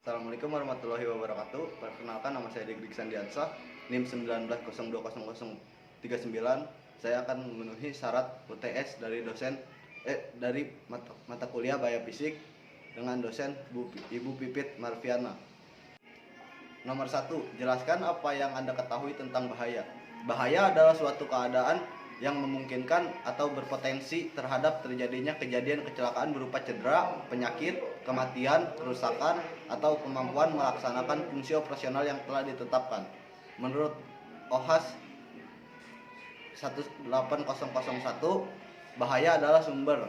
Assalamualaikum warahmatullahi wabarakatuh. Perkenalkan, nama saya Dik Sandiansah, NIM 19020039. Saya akan memenuhi syarat UTS dari mata kuliah Bahaya Fisik dengan dosen Ibu Pipit Marviana. Nomor 1, jelaskan apa yang Anda ketahui tentang bahaya. Bahaya adalah suatu keadaan yang memungkinkan atau berpotensi terhadap terjadinya kejadian kecelakaan berupa cedera, penyakit, kematian, kerusakan, atau kemampuan melaksanakan fungsi operasional yang telah ditetapkan. Menurut OHAS 18001, bahaya adalah sumber,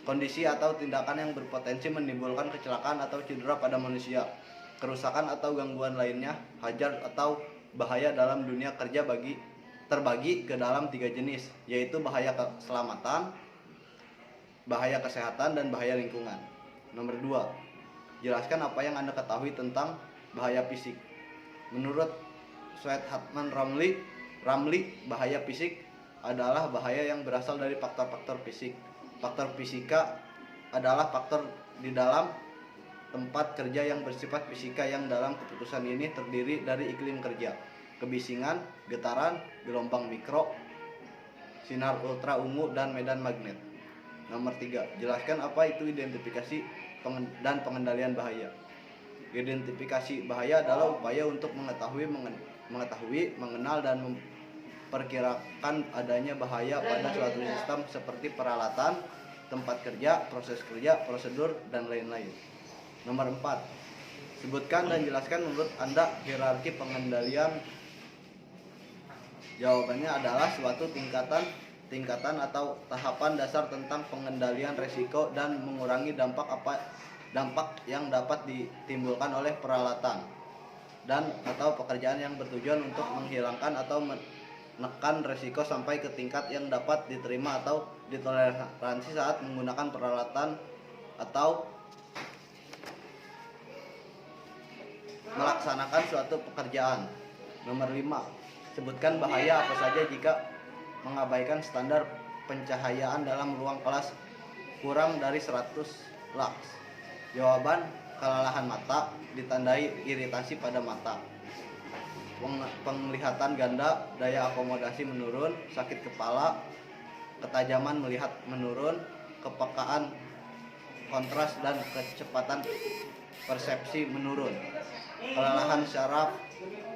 kondisi atau tindakan yang berpotensi menimbulkan kecelakaan atau cedera pada manusia, kerusakan atau gangguan lainnya. Hazard atau bahaya dalam dunia kerja terbagi ke dalam 3 jenis, yaitu bahaya keselamatan, bahaya kesehatan, dan bahaya lingkungan. Nomor 2, jelaskan apa yang Anda ketahui tentang bahaya fisik. Menurut Sweathartman Ramli, bahaya fisik adalah bahaya yang berasal dari faktor-faktor fisik. Faktor fisika adalah faktor di dalam tempat kerja yang bersifat fisika yang dalam keputusan ini terdiri dari iklim kerja, kebisingan, getaran, gelombang mikro, sinar ultra ungu, dan medan magnet. Nomor 3, jelaskan apa itu identifikasi dan pengendalian bahaya. Identifikasi bahaya adalah upaya untuk mengetahui, mengenal, dan memperkirakan adanya bahaya pada suatu sistem seperti peralatan, tempat kerja, proses kerja, prosedur, dan lain-lain. Nomor 4, sebutkan dan jelaskan menurut Anda hierarki pengendalian. Jawabannya adalah suatu tingkatan atau tahapan dasar tentang pengendalian resiko dan mengurangi dampak yang dapat ditimbulkan oleh peralatan dan atau pekerjaan yang bertujuan untuk menghilangkan atau menekan resiko sampai ke tingkat yang dapat diterima atau ditoleransi saat menggunakan peralatan atau melaksanakan suatu pekerjaan. Nomor 5, sebutkan bahaya apa saja jika mengabaikan standar pencahayaan dalam ruang kelas kurang dari 100 lux. Jawaban, kelelahan mata ditandai iritasi pada mata, penglihatan ganda, daya akomodasi menurun, sakit kepala, ketajaman melihat menurun, kepekaan kontras dan kecepatan persepsi menurun. Kelelahan syaraf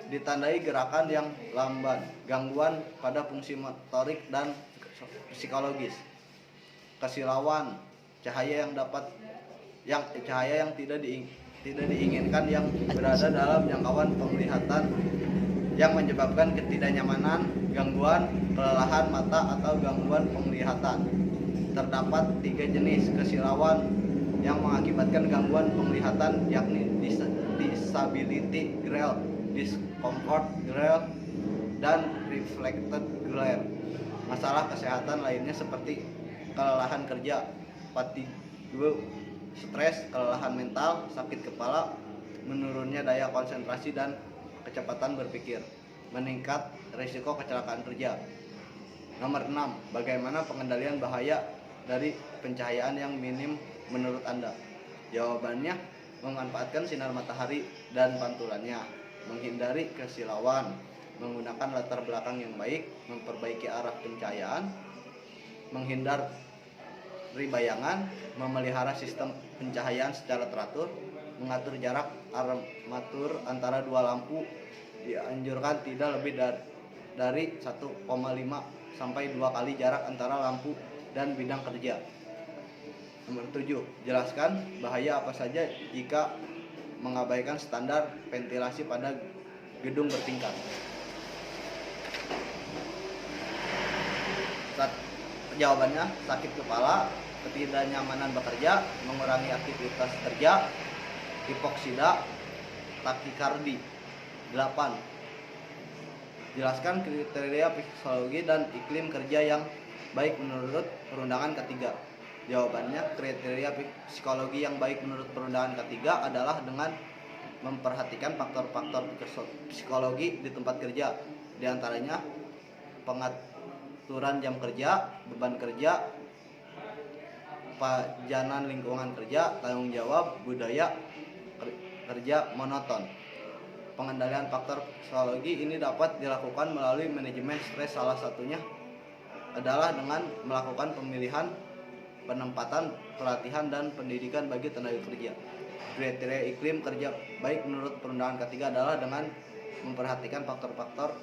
ditandai gerakan yang lamban, gangguan pada fungsi motorik dan psikologis, kesilauan, cahaya yang tidak diinginkan yang berada dalam jangkauan penglihatan yang menyebabkan ketidaknyamanan, gangguan kelelahan mata atau gangguan penglihatan. Terdapat 3 jenis kesilauan yang mengakibatkan gangguan penglihatan, yakni disability glare, discomfort glare, dan reflected glare. Masalah kesehatan lainnya seperti kelelahan kerja, fatigue, stres, kelelahan mental, sakit kepala, menurunnya daya konsentrasi dan kecepatan berpikir, meningkat risiko kecelakaan kerja. Nomor 6, bagaimana pengendalian bahaya dari pencahayaan yang minim menurut Anda? Jawabannya, memanfaatkan sinar matahari dan pantulannya, menghindari kesilauan, menggunakan latar belakang yang baik, memperbaiki arah pencahayaan, menghindari bayangan, memelihara sistem pencahayaan secara teratur, mengatur jarak armatur antara 2 lampu, dianjurkan tidak lebih dari 1,5 sampai 2 kali jarak antara lampu dan bidang kerja. Nomor 7, jelaskan bahaya apa saja jika mengabaikan standar ventilasi pada gedung bertingkat. Jawabannya, sakit kepala, ketidaknyamanan bekerja, mengurangi aktivitas kerja, hipoksida, takikardi. 8, jelaskan kriteria psikologi dan iklim kerja yang baik menurut perundangan ketiga. Jawabannya, kriteria psikologi yang baik menurut perundangan ketiga adalah dengan memperhatikan faktor-faktor psikologi di tempat kerja, diantaranya pengaturan jam kerja, beban kerja, pajanan lingkungan kerja, tanggung jawab, budaya kerja monoton. Pengendalian faktor psikologi ini dapat dilakukan melalui manajemen stres. Salah satunya adalah dengan melakukan pemilihan, penempatan, pelatihan, dan pendidikan bagi tenaga kerja. Kriteria iklim kerja baik menurut perundangan ketiga adalah dengan memperhatikan faktor-faktor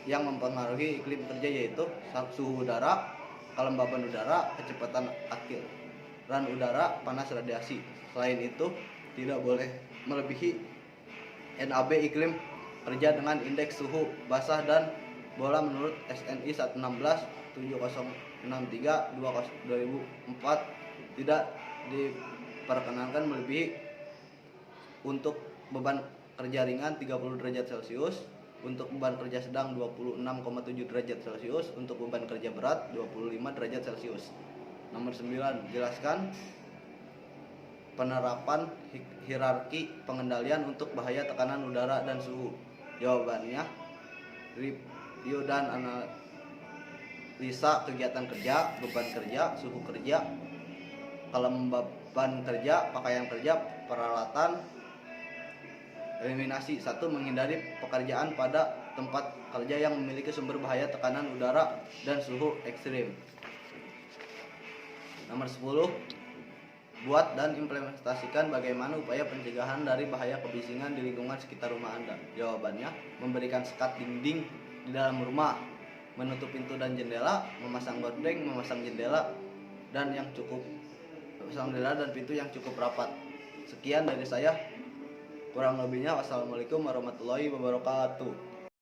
yang mempengaruhi iklim kerja, yaitu suhu udara, kelembaban udara, kecepatan akiran udara, panas, radiasi. Selain itu, tidak boleh melebihi NAB iklim kerja dengan indeks suhu basah dan bola menurut SNI 116 7063 2004 tidak diperkenankan melebihi untuk beban kerja ringan 30 derajat Celcius, untuk beban kerja sedang 26,7 derajat Celcius, untuk beban kerja berat 25 derajat Celcius. Nomor 9, jelaskan penerapan hierarki pengendalian untuk bahaya tekanan udara dan suhu. Jawabannya, review dan analisa kegiatan kerja, beban kerja, suhu kerja, kelembaban kerja, pakaian kerja, peralatan. Eliminasi. 1. Menghindari pekerjaan pada tempat kerja yang memiliki sumber bahaya tekanan udara dan suhu ekstrim. Nomor 10. Buat dan implementasikan bagaimana upaya pencegahan dari bahaya kebisingan di lingkungan sekitar rumah Anda. Jawabannya, memberikan sekat dinding di dalam rumah, menutup pintu dan jendela, memasang gorden, memasang jendela dan pintu yang cukup rapat. Sekian dari saya. Kurang lebihnya, wassalamualaikum warahmatullahi wabarakatuh.